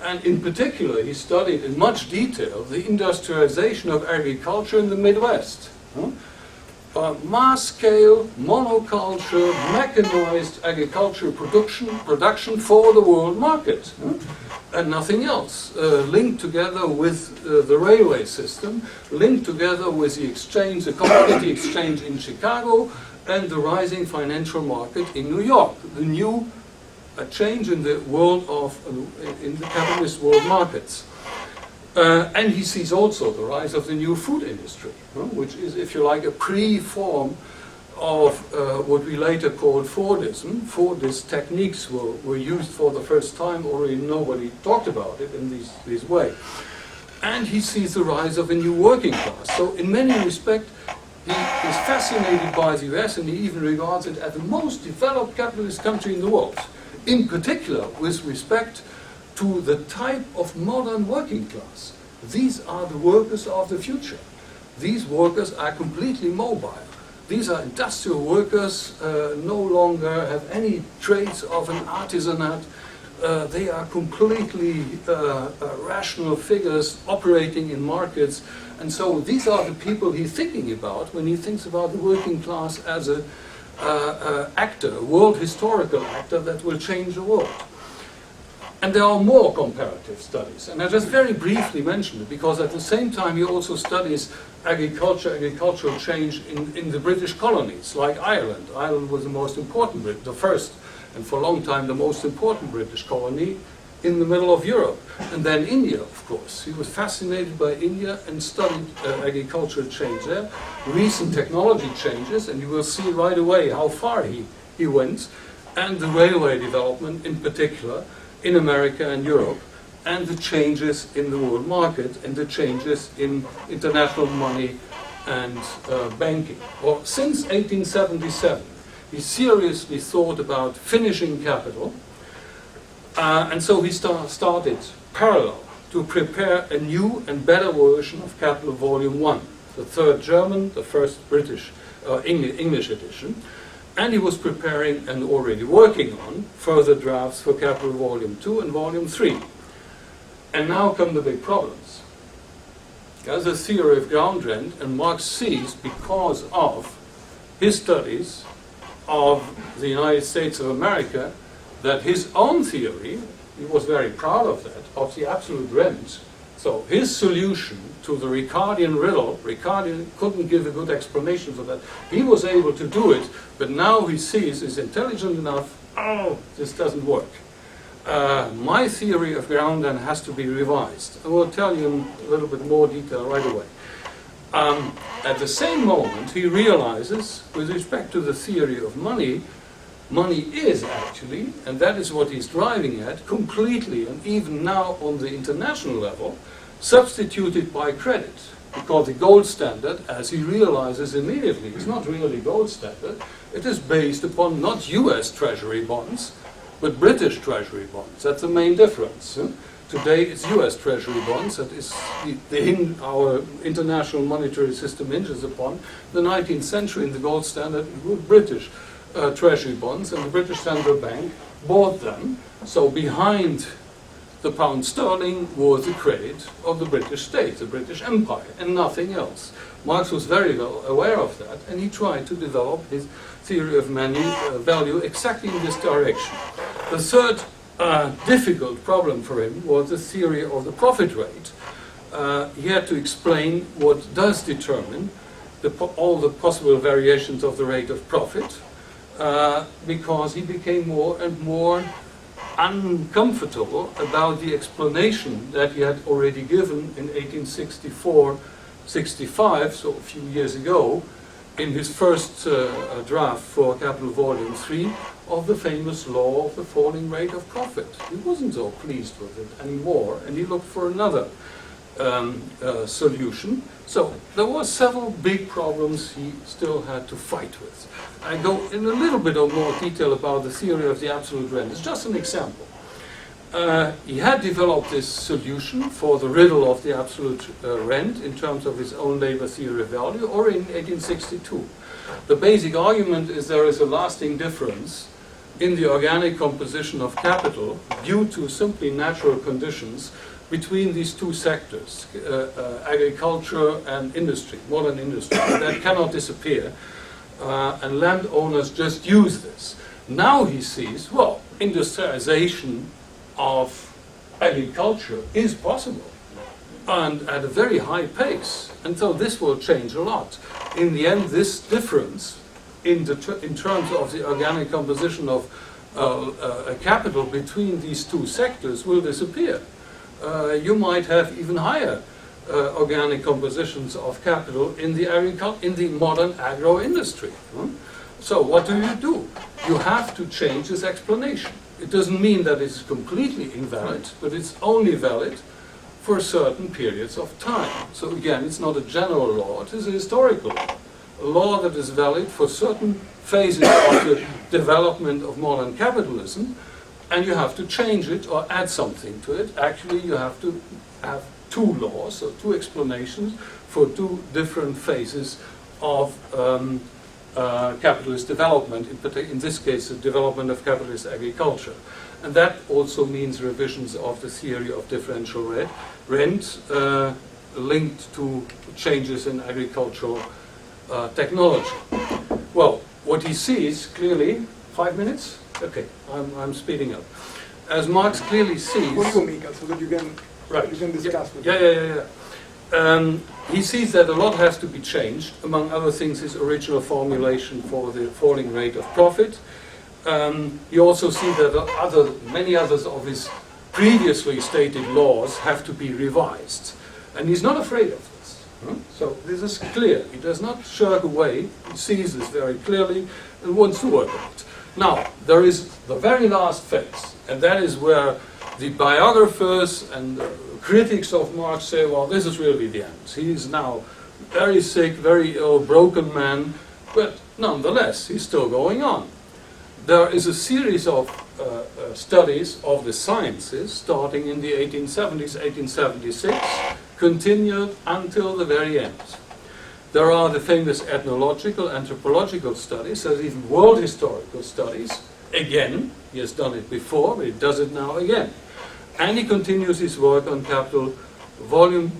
And in particular, he studied in much detail the industrialization of agriculture in the Midwest. Mass-scale, monoculture, mechanized agricultural production for the world market, and nothing else. Linked together with the railway system, linked together with the exchange, the commodity exchange in Chicago, and the rising financial market in New York. The new change in the world of, in the capitalist world markets. And he sees also the rise of the new food industry, which is, if you like, a pre-form of what we later called Fordism. Fordist techniques were used for the first time, already nobody talked about it in this way. And he sees the rise of a new working class. So in many respects, he is fascinated by the US, and he even regards it as the most developed capitalist country in the world, in particular with respect to the type of modern working class. These are the workers of the future. These workers are completely mobile. These are industrial workers, no longer have any traits of an artisanate, they are completely rational figures operating in markets. And so these are the people he's thinking about when he thinks about the working class as a actor, a world historical actor that will change the world. And there are more comparative studies. And I just very briefly mentioned it because at the same time he also studies agricultural change in the British colonies, like Ireland. Ireland was the most important, the first, and for a long time the most important British colony in the middle of Europe. And then India, of course. He was fascinated by India and studied agricultural change there, recent technology changes, and you will see right away how far he went, and the railway development in particular in America and Europe, and the changes in the world market and the changes in international money and banking. Well, since 1877, he seriously thought about finishing capital, and so he started parallel to prepare a new and better version of Capital Volume 1, the third German, the first British English edition, and he was preparing and already working on further drafts for Capital Volume 2 and Volume 3. And now come the big problems. There's a theory of ground rent, and Marx sees, because of his studies of the United States of America, that his own theory, he was very proud of that, of the absolute rent. So his solution to the Ricardian riddle, Ricardian couldn't give a good explanation for that. He was able to do it, but now he sees, is intelligent enough, oh, this doesn't work. My theory of ground rent has to be revised. I will tell you in a little bit more detail right away. At the same moment, he realizes, with respect to the theory of money, money is actually, and that is what he's driving at, completely, and even now on the international level, substituted by credit. Because the gold standard, as he realizes immediately, is not really gold standard. It is based upon not US Treasury bonds, but British Treasury bonds. That's the main difference. Today it's US Treasury bonds that is our international monetary system hinges upon. The 19th century in the gold standard were British Treasury bonds, and the British Central Bank bought them. So behind the pound sterling was the credit of the British state, the British Empire, and nothing else. Marx was very well aware of that, and he tried to develop his theory of value exactly in this direction. The third difficult problem for him was the theory of the profit rate. He had to explain what does determine all the possible variations of the rate of profit, because he became more and more uncomfortable about the explanation that he had already given in 1864-65, so a few years ago, in his first draft for Capital Volume 3 of the famous law of the falling rate of profit. He wasn't so pleased with it anymore, and he looked for another solution. So there were several big problems he still had to fight with. I go in a little bit of more detail about the theory of the absolute rent. It's just an example. He had developed this solution for the riddle of the absolute rent in terms of his own labor theory of value, or in 1862. The basic argument is there is a lasting difference in the organic composition of capital due to simply natural conditions between these two sectors, agriculture and industry, modern industry, that cannot disappear, and landowners just use this. Now he sees, well, industrialization of agriculture is possible, and at a very high pace, and so this will change a lot. In the end, this difference in terms of the organic composition of a capital between these two sectors will disappear. You might have even higher organic compositions of capital in the modern agro-industry. So what do? You have to change this explanation. It doesn't mean that it's completely invalid, but it's only valid for certain periods of time. So again, it's not a general law, it is a historical law. A law that is valid for certain phases of the development of modern capitalism, and you have to change it or add something to it. Actually, you have to have two laws, or two explanations for two different phases of capitalist development, in this case the development of capitalist agriculture. and that also means revisions of the theory of differential rent linked to changes in agricultural technology. Well, what he sees clearly, 5 minutes? Okay, I'm speeding up. As Marx clearly sees... Before you go, Mika, so that you can, Right. you can discuss with Yeah. He sees that a lot has to be changed, among other things his original formulation for the falling rate of profit. You also see that many others of his previously stated laws have to be revised. And he's not afraid of this. So this is clear. He does not shirk away. He sees this very clearly and wants to work on it. Now, there is the very last phase, and that is where the biographers and critics of Marx say, well, this is really the end. He is now very sick, very ill, broken man, but nonetheless, he's still going on. There is a series of studies of the sciences starting in the 1870s, 1876, continued until the very end. There are the famous ethnological, anthropological studies, there's even world historical studies. Again, he has done it before, but he does it now again. And he continues his work on Capital, Volume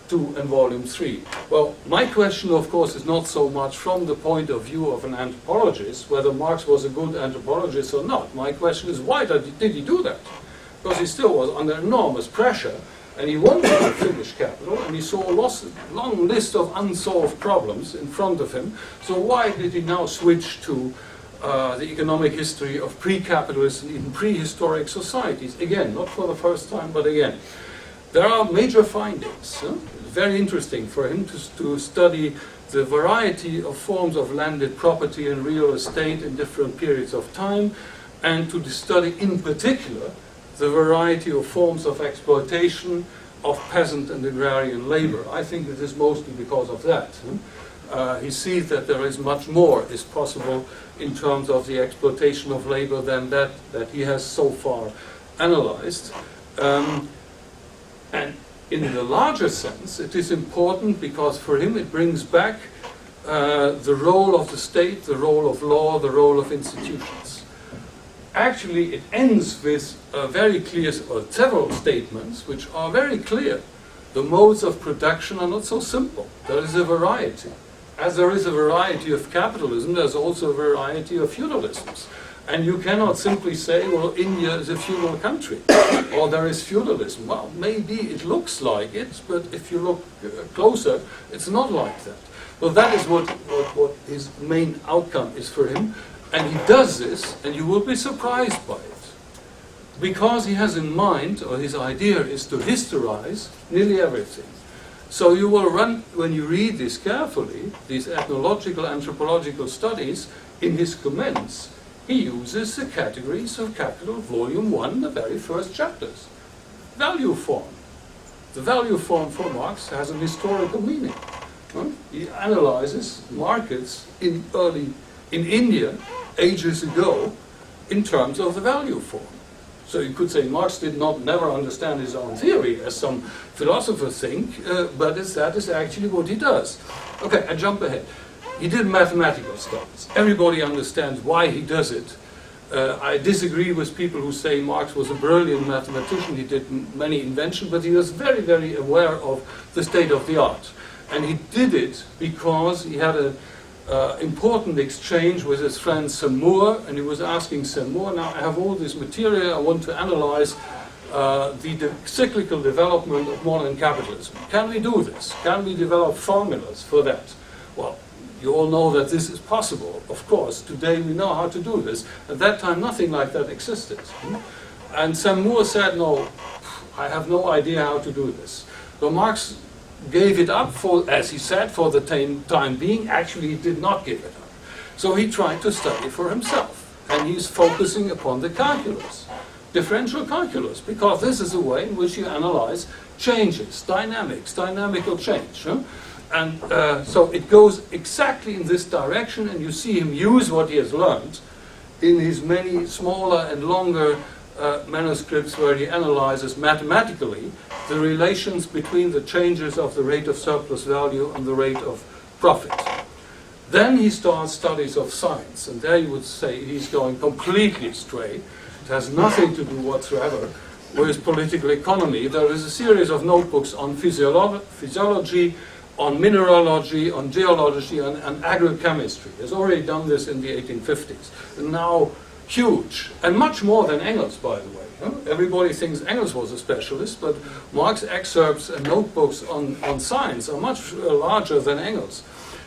2 and Volume 3. Well, my question, of course, is not so much from the point of view of an anthropologist, whether Marx was a good anthropologist or not. My question is, why did he do that? Because he still was under enormous pressure, and he wanted to finish Capital, and he saw a long list of unsolved problems in front of him. So why did he now switch to the economic history of pre-capitalist and even prehistoric societies? Again, not for the first time, but again. There are major findings. Very interesting for him to study the variety of forms of landed property and real estate in different periods of time, and to study in particular the variety of forms of exploitation of peasant and agrarian labor. I think it is mostly because of that. He sees that there is much more is possible in terms of the exploitation of labor than that he has so far analyzed. And in the larger sense, it is important because for him it brings back the role of the state, the role of law, the role of institutions. Actually, it ends with very clear, or several statements which are very clear. The modes of production are not so simple. There is a variety. As there is a variety of capitalism, there's also a variety of feudalisms. And you cannot simply say, well, India is a feudal country, or there is feudalism. Well, maybe it looks like it, but if you look closer, it's not like that. Well, that is what his main outcome is for him. And he does this, and you will be surprised by it. Because he has in mind, or his idea is to historize nearly everything. So you will run, when you read this carefully, these ethnological, anthropological studies, in his comments, he uses the categories of Capital, Volume 1, the very first chapters. Value form. The value form for Marx has an historical meaning. He analyzes markets in India, ages ago, in terms of the value form. So you could say Marx did never understand his own theory, as some philosophers think, but that is actually what he does. Okay, I jump ahead. He did mathematical studies. Everybody understands why he does it. I disagree with people who say Marx was a brilliant mathematician. He did many inventions, but he was very, very aware of the state of the art. And he did it because he had an important exchange with his friend Seymour, and he was asking Seymour, now I have all this material, I want to analyze the cyclical development of modern capitalism. Can we do this? Can we develop formulas for that? Well, you all know that this is possible, of course. Today we know how to do this. At that time, nothing like that existed. And Seymour said, no, I have no idea how to do this. So Marx gave it up, for, as he said, for the time being. Actually, he did not give it up. So he tried to study for himself. And he's focusing upon the calculus, differential calculus, because this is a way in which you analyze changes, dynamical change. And so it goes exactly in this direction, and you see him use what he has learned in his many smaller and longer manuscripts where he analyzes mathematically the relations between the changes of the rate of surplus value and the rate of profit. Then he starts studies of science, and there you would say he's going completely astray, It has nothing to do whatsoever with political economy. There is a series of notebooks on physiology, on mineralogy, on geology, and agrochemistry. He has already done this in the 1850s. And now huge, and much more than Engels, by the way. Everybody thinks Engels was a specialist, but Marx excerpts and notebooks on science are much larger than Engels.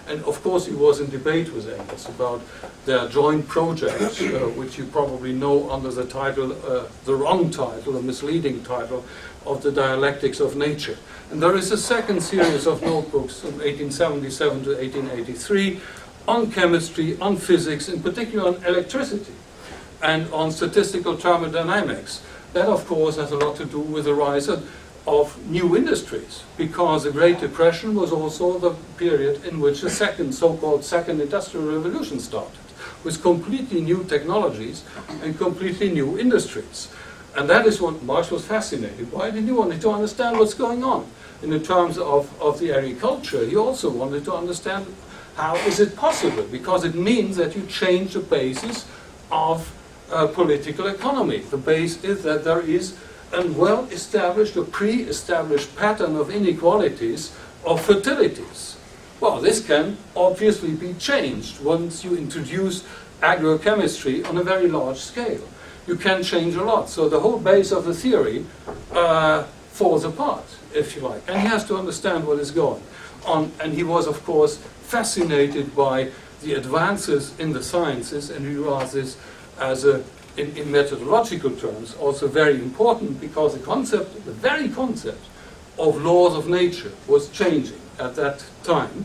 And of course he was in debate with Engels about their joint project, which you probably know under the title, the wrong title, the misleading title, of the Dialectics of Nature. And there is a second series of notebooks from 1877 to 1883 on chemistry, on physics, in particular on electricity, and on statistical thermodynamics. That, of course, has a lot to do with the rise of new industries, because the Great Depression was also the period in which the so-called second industrial revolution started, with completely new technologies and completely new industries. And that is what Marx was fascinated by. He wanted to understand what's going on. In the terms of the agriculture, he also wanted to understand how is it possible, because it means that you change the basis of political economy. The base is that there is a well-established, a pre-established pattern of inequalities of fertilities. Well, this can obviously be changed once you introduce agrochemistry on a very large scale. You can change a lot. So the whole base of the theory falls apart, if you like. And he has to understand what is going on. And he was, of course, fascinated by the advances in the sciences, and he regards this as in methodological terms, also very important, because the very concept of laws of nature was changing at that time.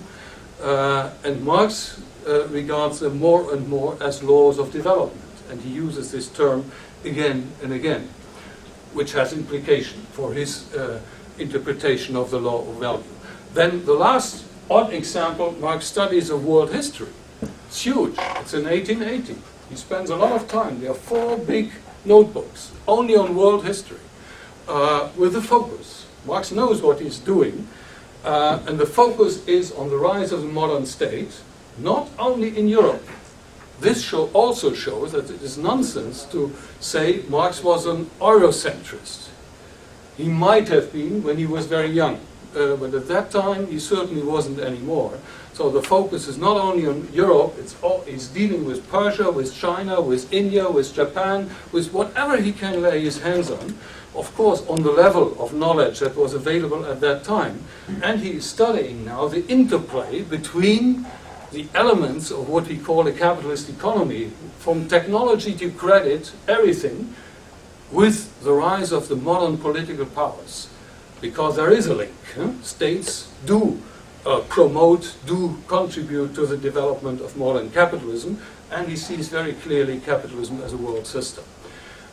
And Marx regards them more and more as laws of development. And he uses this term again and again, which has implication for his interpretation of the law of value. Then the last odd example, Marx studies of world history. It's huge. It's in 1880. He spends a lot of time. There are 4 big notebooks only on world history with a focus. Marx knows what he's doing, and the focus is on the rise of the modern state, not only in Europe. This also shows that it is nonsense to say Marx was an Eurocentrist. He might have been when he was very young, but at that time he certainly wasn't anymore. So the focus is not only on Europe, it's dealing with Persia, with China, with India, with Japan, with whatever he can lay his hands on, of course on the level of knowledge that was available at that time. And he is studying now the interplay between the elements of what we call a capitalist economy, from technology to credit, everything, with the rise of the modern political powers. Because there is a link. States do promote, do contribute to the development of modern capitalism, and he sees very clearly capitalism as a world system.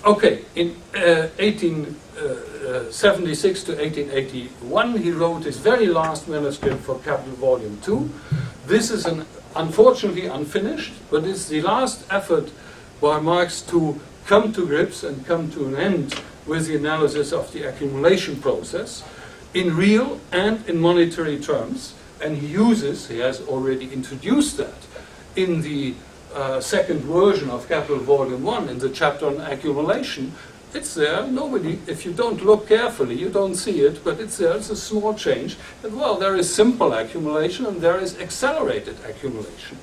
Okay, in 1876 to 1881, he wrote his very last manuscript for Capital Volume 2. This is unfortunately unfinished, but it's the last effort by Marx to come to grips and come to an end with the analysis of the accumulation process in real and in monetary terms. And he has already introduced that in the second version of Capital Volume 1, in the chapter on accumulation. It's there. If you don't look carefully, you don't see it, but it's there. It's a small change. And well, there is simple accumulation and there is accelerated accumulation.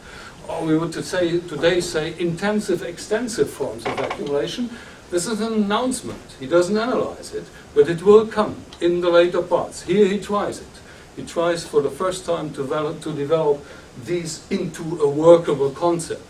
Or we would today say intensive, extensive forms of accumulation. This is an announcement. He doesn't analyze it, but it will come in the later parts. Here he tries it. He tries for the first time to develop these into a workable concept.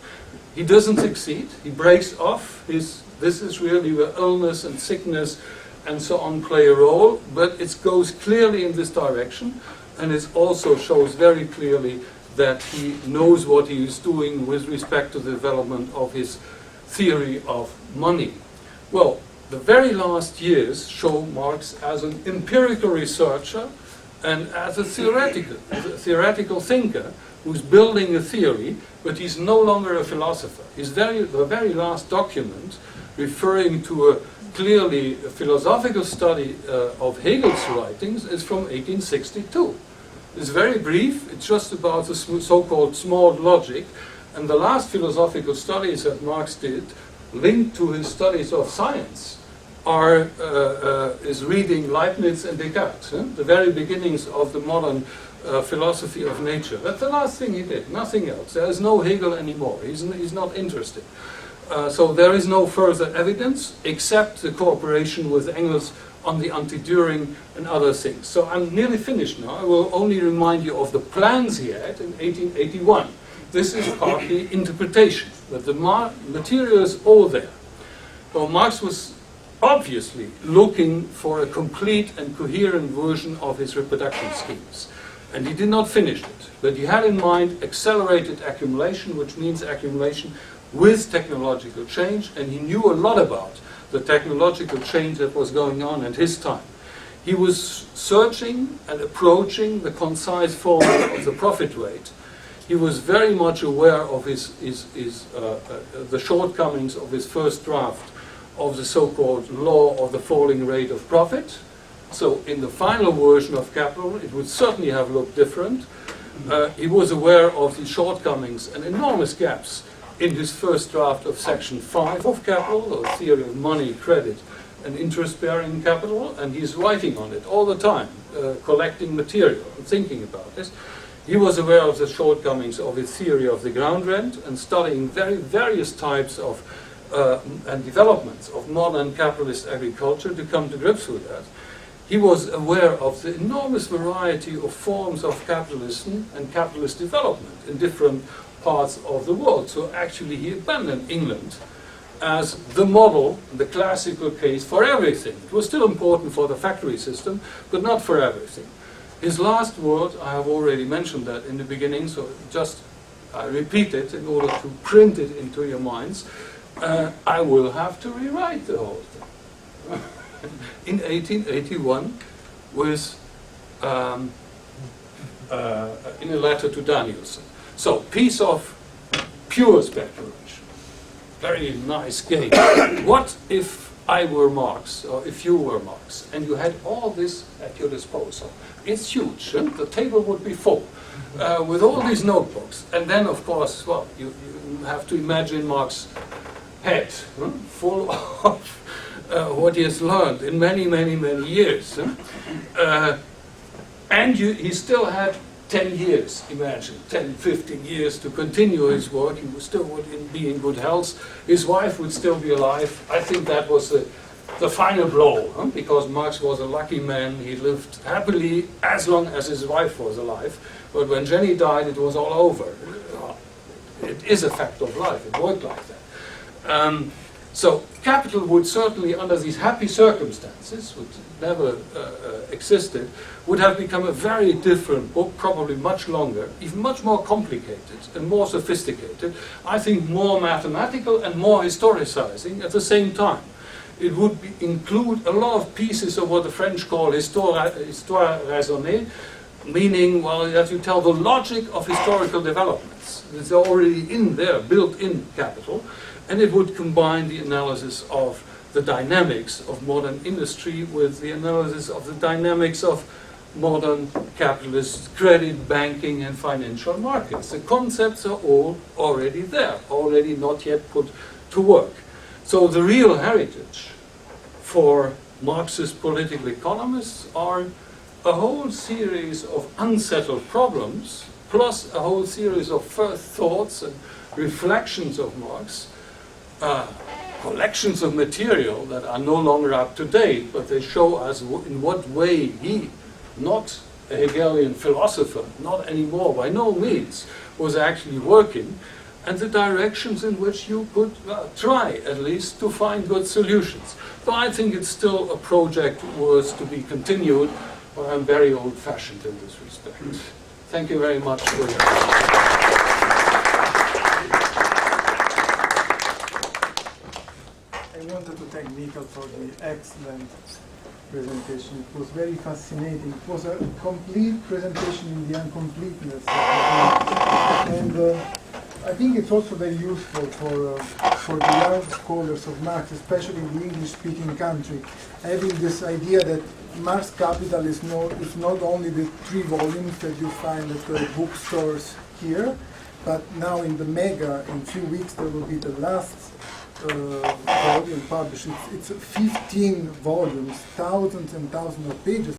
He doesn't succeed. He breaks off this is really where illness and sickness and so on play a role, but it goes clearly in this direction, and it also shows very clearly that he knows what he is doing with respect to the development of his theory of money. Well, the very last years show Marx as an empirical researcher and as a theoretical thinker who's building a theory, but he's no longer a philosopher. The very last document, referring to a clearly philosophical study of Hegel's writings, is from 1862. It's very brief. It's just about the so-called small logic. And the last philosophical studies that Marx did linked to his studies of science is reading Leibniz and Descartes, the very beginnings of the modern philosophy of nature. That's the last thing he did, nothing else. There is no Hegel anymore. He's not interested. So there is no further evidence except the cooperation with Engels on the anti-Düring and other things. So I'm nearly finished now. I will only remind you of the plans he had in 1881. This is partly interpretation, but the material is all there. So Marx was obviously looking for a complete and coherent version of his reproduction schemes. And he did not finish it, but he had in mind accelerated accumulation, which means accumulation with technological change, and he knew a lot about the technological change that was going on at his time. He was searching and approaching the concise formula of the profit rate. He was very much aware of the shortcomings of his first draft of the so-called law of the falling rate of profit. So in the final version of Capital, it would certainly have looked different. He was aware of the shortcomings and enormous gaps in his first draft of Section 5 of Capital, or theory of money, credit, and interest-bearing capital, and he's writing on it all the time, collecting material and thinking about this. He was aware of the shortcomings of his theory of the ground rent and studying various types of and developments of modern capitalist agriculture to come to grips with that. He was aware of the enormous variety of forms of capitalism and capitalist development in different parts of the world. So actually he abandoned England as the model, the classical case for everything. It was still important for the factory system, but not for everything. His last word, I have already mentioned that in the beginning, so just I repeat it in order to print it into your minds. I will have to rewrite the whole thing. In 1881, in a letter to Danielson. So, piece of pure speculation. Very nice game. What if I were Marx, or if you were Marx, and you had all this at your disposal? It's huge. The table would be full with all these notebooks. And then, of course, well, you have to imagine Marx's head full of what he has learned in many years. And he still had 10 years, imagine, 10, 15 years to continue his work. He still would be in good health. His wife would still be alive. I think that was the final blow, because Marx was a lucky man. He lived happily as long as his wife was alive. But when Jenny died, it was all over. It is a fact of life. It worked like that. So Capital would certainly, under these happy circumstances, which never existed, would have become a very different book, probably much longer, even much more complicated and more sophisticated. I think more mathematical and more historicizing at the same time. It would include a lot of pieces of what the French call histoire raisonnée, meaning, well, that you tell the logic of historical developments. It's already in there, built in Capital. And it would combine the analysis of the dynamics of modern industry with the analysis of the dynamics of modern capitalist credit, banking, and financial markets. The concepts are all already there, already not yet put to work. So the real heritage for Marxist political economists are a whole series of unsettled problems, plus a whole series of first thoughts and reflections of Marx, collections of material that are no longer up to date, but they show us in what way he, not a Hegelian philosopher, not anymore, by no means, was actually working, and the directions in which you could try, at least, to find good solutions. So I think it's still a project worth to be continued, but I'm very old-fashioned in this respect. Thank you very much for your attention. I wanted to thank Michael for the excellent presentation. It was very fascinating. It was a complete presentation in the incompleteness. And I think it's also very useful for the young scholars of Marx, especially in the English-speaking country, having this idea that Marx Capital is not only the 3 volumes that you find at the bookstores here, but now in the Mega, in a few weeks, there will be the last volume published. It's 15 volumes, thousands and thousands of pages.